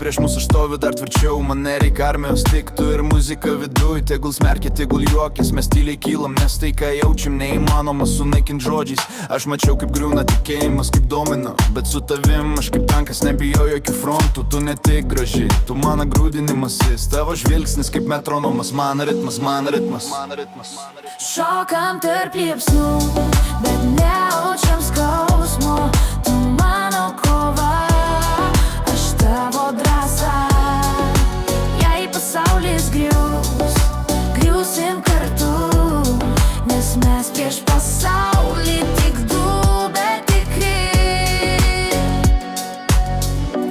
prieš mūsų stovi dar tvirčiau. Man nereik armijos, tik tu ir muzika viduj. Tegul smerkia, tegul juokis, mes tyliai kylam, nes tai ką jaučiam neįmanoma sunaikint žodžiais. Aš mačiau kaip griūna tikėjimas, kaip domino, bet su tavim aš kaip tankas nebijau jokių frontų. Tu ne tik graži, tu mano grūdinimasis, tavo žvilgsnis kaip metronomas, mano ritmas, mano ritmas. Šokam tarp liepsnų, bet nejaučiam skausmo. Tu mano kova, aš tavo drąsa. Jei pasaulis grius, griusim kartu, nes mes prieš pasaulį tik du, bet tikri.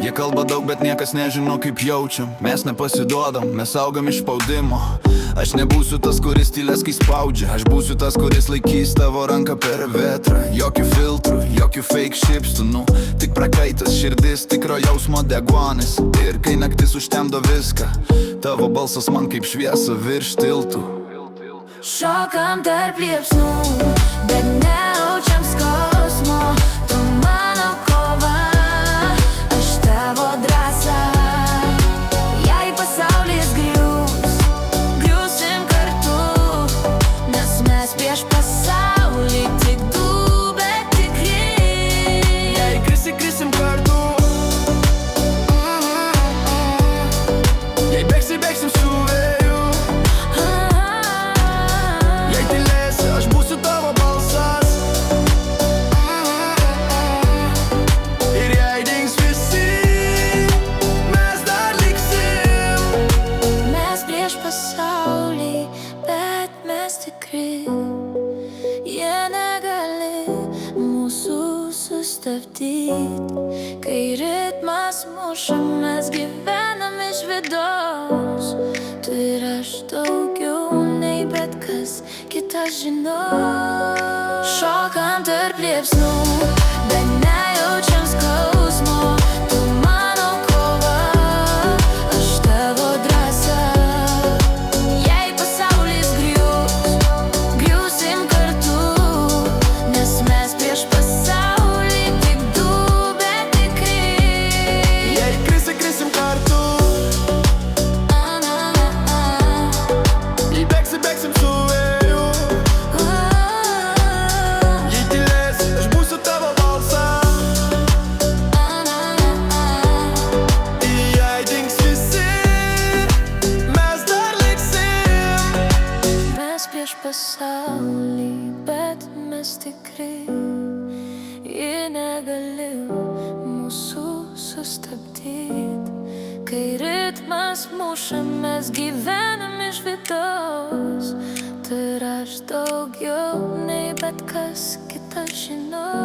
Jie kalba daug, bet niekas nežino kaip jaučiam. Mes nepasiduodam, mes augam iš spaudimo. Aš nebūsiu tas, kuris tylės kai spaudžia. Aš būsiu tas, kuris laikys tavo ranką per vetrą. Jokių filtrų, jokių fake šypsenų, tik prakaitas širdis, tikro jausmo deguonis. Ir kai naktis užtemdo viską, tavo balsas man kaip šviesa virš tiltų. Šokam tarp liepsnų, bet nejaučiam skausmo. Tu mano kova, aš tavo drąsa. Jei pasaulis grius, griusim kartu, nes mes prieš pasaulį tik du, bet tikri. Jei krisim kartu, jei bėgsim su vėju, jei tylėsi, aš būsiu tavo balsas. Ir jei dings visi, mes dar liksim. Mes prieš pasaulį, bet mes tikri. Jie negali mūsų sustabdyt. Kai ritmas muša, mes gyvenam iš vidaus. Tu ir aš daugiau nei bet kas kitas žinau. Šokam tarp liepsnų, bet nejaučiam skausmo. Tu mano kova, aš tavo drąsa. Jei pasaulis grius, griusim kartu, nes mes prieš pasaulį tik du, bet tikri. Jei krisim kartu, jei bėgsim su vėju, jei tylėsi, aš būsiu tavo balsas. Ir jei dings visi, mes dar liksim. Mes prieš pasaulį, bet mes tikri. Jie negali mūsų sustabdyt. Kai ritmas muša, mes gyvenam iš vidaus. Tu ir aš daugiau nei bet kas kitas žinau.